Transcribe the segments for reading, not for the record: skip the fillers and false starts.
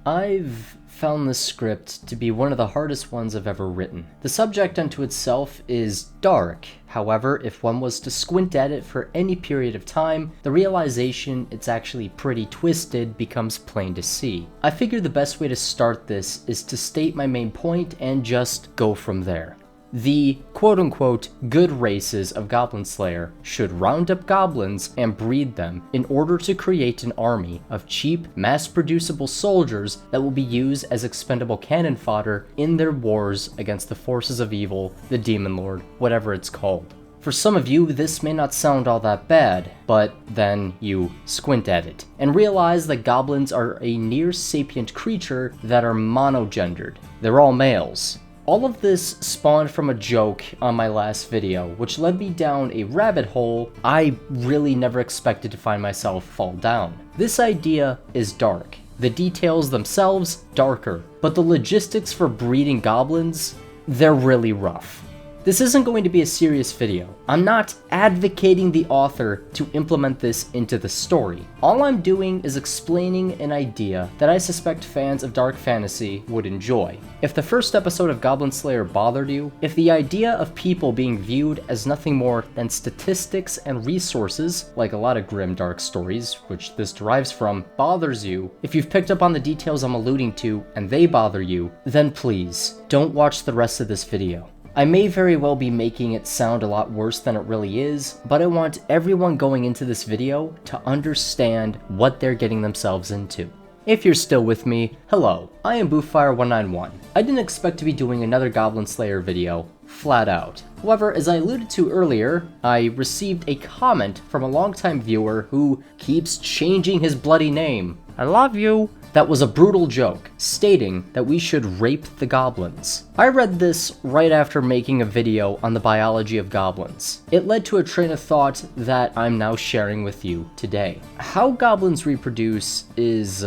I've found this script to be one of the hardest ones I've ever written. The subject unto itself is dark. However, if one was to squint at it for any period of time, the realization it's actually pretty twisted becomes plain to see. I figured the best way to start this is to state my main point and just go from there. The quote-unquote good races of Goblin Slayer should round up goblins and breed them in order to create an army of cheap, mass-producible soldiers that will be used as expendable cannon fodder in their wars against the forces of evil, the Demon Lord, whatever it's called. For some of you, this may not sound all that bad, but then you squint at it and realize that goblins are a near-sapient creature that are monogendered. They're all males. All of this spawned from a joke on my last video, which led me down a rabbit hole I really never expected to find myself fall down. This idea is dark. The details themselves, darker. But the logistics for breeding goblins, they're really rough. This isn't going to be a serious video. I'm not advocating the author to implement this into the story. All I'm doing is explaining an idea that I suspect fans of dark fantasy would enjoy. If the first episode of Goblin Slayer bothered you, if the idea of people being viewed as nothing more than statistics and resources, like a lot of grim dark stories, which this derives from, bothers you, if you've picked up on the details I'm alluding to and they bother you, then please, don't watch the rest of this video. I may very well be making it sound a lot worse than it really is, but I want everyone going into this video to understand what they're getting themselves into. If you're still with me, hello, I am Boofire191. I didn't expect to be doing another Goblin Slayer video, flat out. However, as I alluded to earlier, I received a comment from a longtime viewer who keeps changing his bloody name. I love you. That was a brutal joke, stating that we should rape the goblins. I read this right after making a video on the biology of goblins. It led to a train of thought that I'm now sharing with you today. How goblins reproduce is,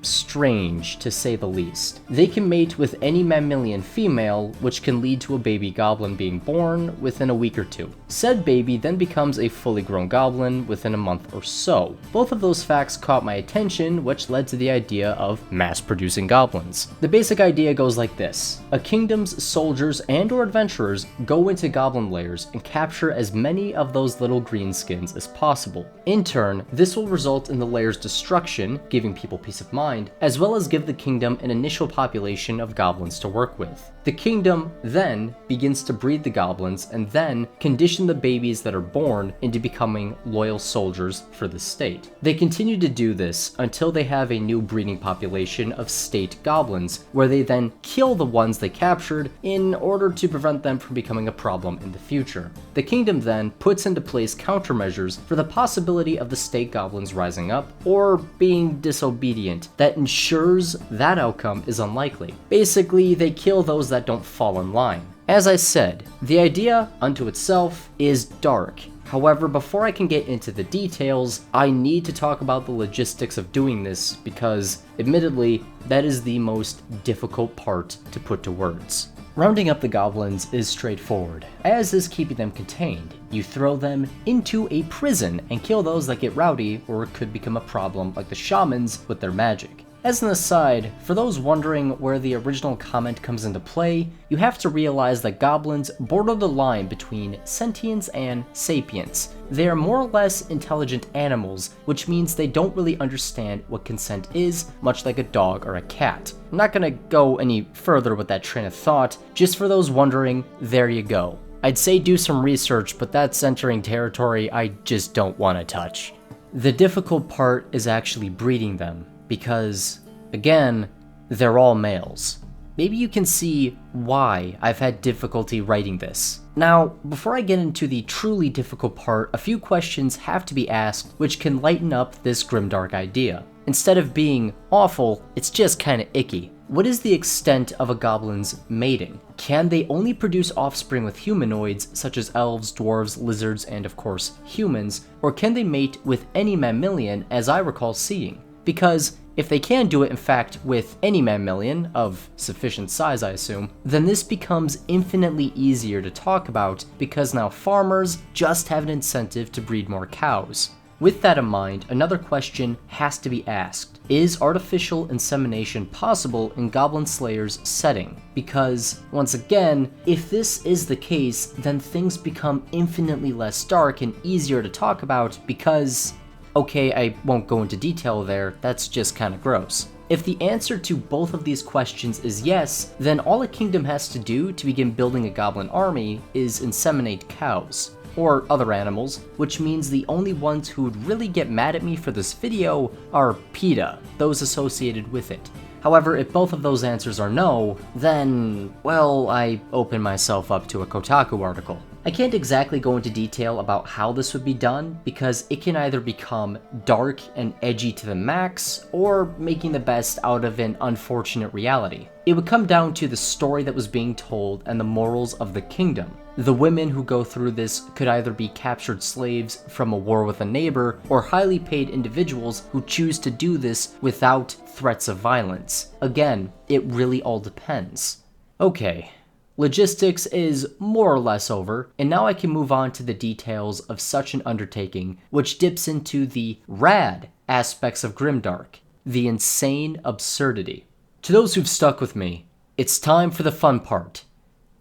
strange to say the least. They can mate with any mammalian female, which can lead to a baby goblin being born within a week or two. Said baby then becomes a fully grown goblin within a month or so. Both of those facts caught my attention, which led to the idea of mass-producing goblins. The basic idea goes like this. A kingdom's soldiers and/or adventurers go into goblin lairs and capture as many of those little greenskins as possible. In turn, this will result in the lair's destruction, giving people peace of mind, as well as give the kingdom an initial population of goblins to work with. The kingdom then begins to breed the goblins and then condition the babies that are born into becoming loyal soldiers for the state. They continue to do this until they have a new breeding population of state goblins, where they then kill the ones they captured in order to prevent them from becoming a problem in the future. The kingdom then puts into place countermeasures for the possibility of the state goblins rising up or being disobedient that ensures that outcome is unlikely. Basically, they kill those that don't fall in line. As I said, the idea unto itself is dark. However, before I can get into the details, I need to talk about the logistics of doing this because, admittedly, that is the most difficult part to put to words. Rounding up the goblins is straightforward, as is keeping them contained. You throw them into a prison and kill those that get rowdy or could become a problem like the shamans with their magic. As an aside, for those wondering where the original comment comes into play, you have to realize that goblins border the line between sentience and sapience. They are more or less intelligent animals, which means they don't really understand what consent is, much like a dog or a cat. I'm not gonna go any further with that train of thought, just for those wondering, there you go. I'd say do some research, but that's entering territory I just don't want to touch. The difficult part is actually breeding them. Because, again, they're all males. Maybe you can see why I've had difficulty writing this. Now, before I get into the truly difficult part, a few questions have to be asked which can lighten up this grimdark idea. Instead of being awful, it's just kinda icky. What is the extent of a goblin's mating? Can they only produce offspring with humanoids, such as elves, dwarves, lizards, and of course, humans, or can they mate with any mammalian, as I recall seeing? Because if they can do it, in fact, with any mammalian, of sufficient size I assume, then this becomes infinitely easier to talk about because now farmers just have an incentive to breed more cows. With that in mind, another question has to be asked. Is artificial insemination possible in Goblin Slayer's setting? Because, once again, if this is the case, then things become infinitely less dark and easier to talk about because... okay, I won't go into detail there, that's just kinda gross. If the answer to both of these questions is yes, then all a kingdom has to do to begin building a goblin army is inseminate cows, or other animals, which means the only ones who would really get mad at me for this video are PETA, those associated with it. However, if both of those answers are no, then, well, I open myself up to a Kotaku article. I can't exactly go into detail about how this would be done, because it can either become dark and edgy to the max, or making the best out of an unfortunate reality. It would come down to the story that was being told and the morals of the kingdom. The women who go through this could either be captured slaves from a war with a neighbor, or highly paid individuals who choose to do this without threats of violence. Again, it really all depends. Okay. Logistics is more or less over, and now I can move on to the details of such an undertaking, which dips into the rad aspects of Grimdark, the insane absurdity. To those who've stuck with me, it's time for the fun part.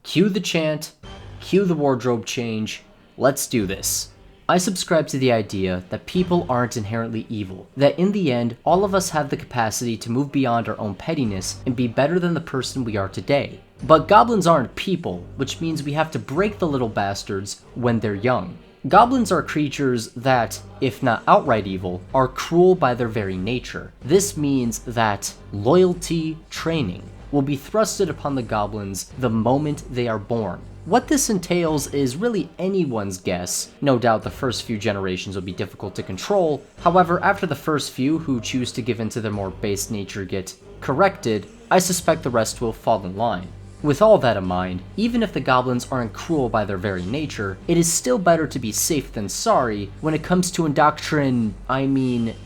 Cue the chant, cue the wardrobe change, let's do this. I subscribe to the idea that people aren't inherently evil, that in the end, all of us have the capacity to move beyond our own pettiness and be better than the person we are today. But goblins aren't people, which means we have to break the little bastards when they're young. Goblins are creatures that, if not outright evil, are cruel by their very nature. This means that loyalty training will be thrusted upon the goblins the moment they are born. What this entails is really anyone's guess. No doubt the first few generations will be difficult to control. However, after the first few who choose to give in to their more base nature get corrected, I suspect the rest will fall in line. With all that in mind, even if the goblins aren't cruel by their very nature, it is still better to be safe than sorry when it comes to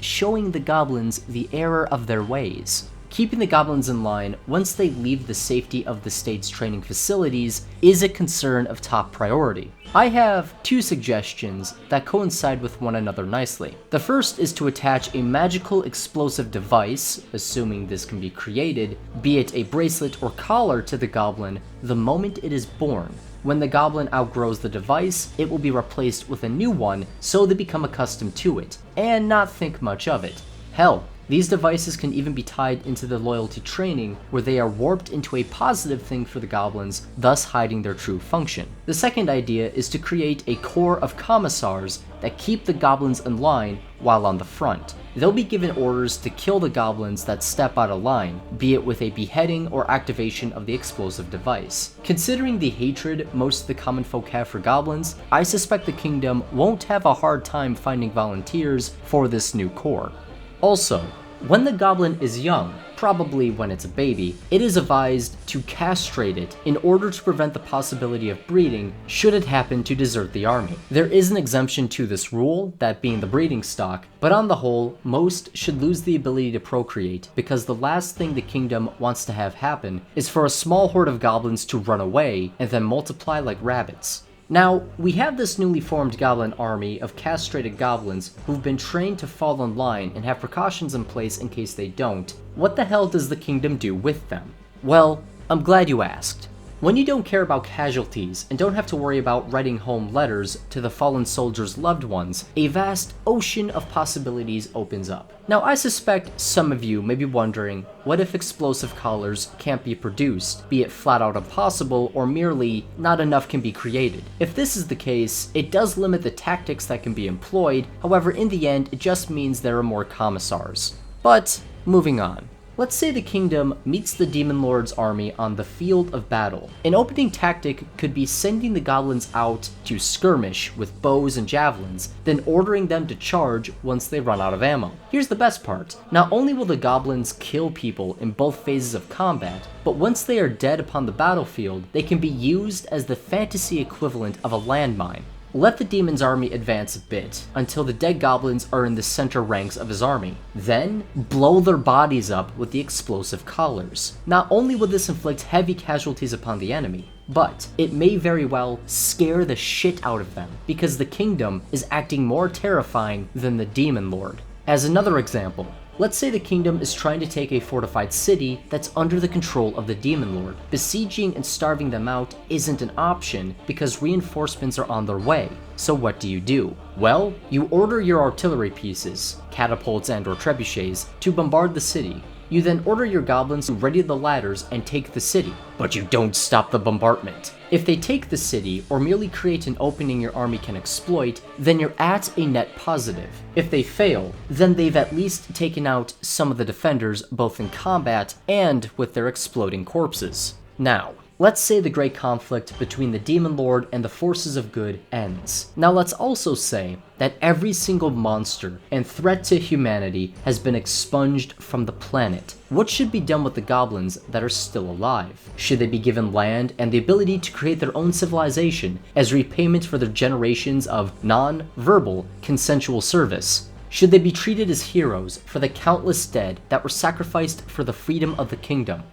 showing the goblins the error of their ways. Keeping the goblins in line once they leave the safety of the state's training facilities is a concern of top priority. I have two suggestions that coincide with one another nicely. The first is to attach a magical explosive device, assuming this can be created, be it a bracelet or collar to the goblin the moment it is born. When the goblin outgrows the device, it will be replaced with a new one so they become accustomed to it, and not think much of it. Hell, these devices can even be tied into the loyalty training, where they are warped into a positive thing for the goblins, thus hiding their true function. The second idea is to create a corps of commissars that keep the goblins in line while on the front. They'll be given orders to kill the goblins that step out of line, be it with a beheading or activation of the explosive device. Considering the hatred most of the common folk have for goblins, I suspect the kingdom won't have a hard time finding volunteers for this new corps. Also, when the goblin is young, probably when it's a baby, it is advised to castrate it in order to prevent the possibility of breeding should it happen to desert the army. There is an exemption to this rule, that being the breeding stock, but on the whole, most should lose the ability to procreate because the last thing the kingdom wants to have happen is for a small horde of goblins to run away and then multiply like rabbits. Now, we have this newly formed goblin army of castrated goblins who've been trained to fall in line and have precautions in place in case they don't. What the hell does the kingdom do with them? Well, I'm glad you asked. When you don't care about casualties and don't have to worry about writing home letters to the fallen soldiers' loved ones, a vast ocean of possibilities opens up. Now, I suspect some of you may be wondering, what if explosive collars can't be produced, be it flat out impossible or merely not enough can be created? If this is the case, it does limit the tactics that can be employed, however in the end it just means there are more commissars. But, moving on. Let's say the kingdom meets the Demon Lord's army on the field of battle. An opening tactic could be sending the goblins out to skirmish with bows and javelins, then ordering them to charge once they run out of ammo. Here's the best part. Not only will the goblins kill people in both phases of combat, but once they are dead upon the battlefield, they can be used as the fantasy equivalent of a landmine. Let the demon's army advance a bit, until the dead goblins are in the center ranks of his army. Then, blow their bodies up with the explosive collars. Not only will this inflict heavy casualties upon the enemy, but it may very well scare the shit out of them, because the kingdom is acting more terrifying than the demon lord. As another example, let's say the kingdom is trying to take a fortified city that's under the control of the demon lord. Besieging and starving them out isn't an option because reinforcements are on their way. So what do? Well, you order your artillery pieces, catapults and or trebuchets, to bombard the city. You then order your goblins to ready the ladders and take the city, but you don't stop the bombardment. If they take the city, or merely create an opening your army can exploit, then you're at a net positive. If they fail, then they've at least taken out some of the defenders both in combat and with their exploding corpses. Now, let's say the great conflict between the demon lord and the forces of good ends. Now let's also say that every single monster and threat to humanity has been expunged from the planet. What should be done with the goblins that are still alive? Should they be given land and the ability to create their own civilization as repayment for their generations of non-verbal consensual service? Should they be treated as heroes for the countless dead that were sacrificed for the freedom of the kingdom?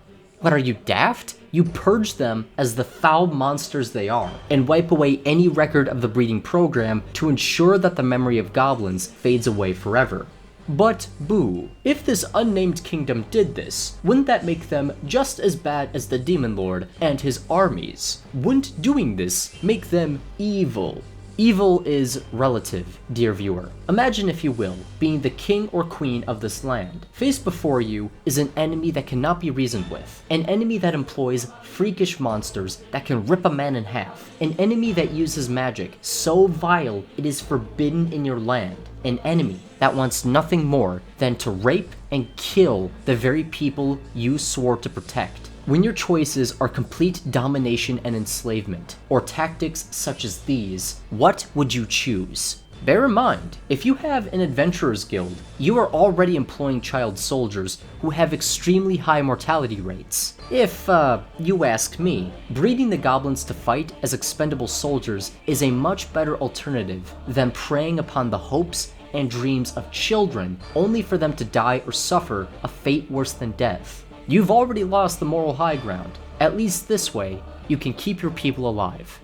What, are you daft? You purge them as the foul monsters they are, and wipe away any record of the breeding program to ensure that the memory of goblins fades away forever. But boo, if this unnamed kingdom did this, wouldn't that make them just as bad as the demon lord and his armies? Wouldn't doing this make them evil? Evil is relative, dear viewer. Imagine, if you will, being the king or queen of this land. Faced before you is an enemy that cannot be reasoned with, an enemy that employs freakish monsters that can rip a man in half, an enemy that uses magic so vile it is forbidden in your land, an enemy that wants nothing more than to rape and kill the very people you swore to protect. When your choices are complete domination and enslavement, or tactics such as these, what would you choose? Bear in mind, if you have an adventurer's guild, you are already employing child soldiers who have extremely high mortality rates. If, you ask me, breeding the goblins to fight as expendable soldiers is a much better alternative than preying upon the hopes and dreams of children only for them to die or suffer a fate worse than death. You've already lost the moral high ground. At least this way, you can keep your people alive.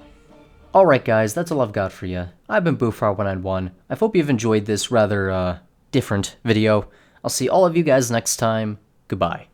Alright guys, that's all I've got for you. I've been Boofar191. I hope you've enjoyed this rather, different video. I'll see all of you guys next time. Goodbye.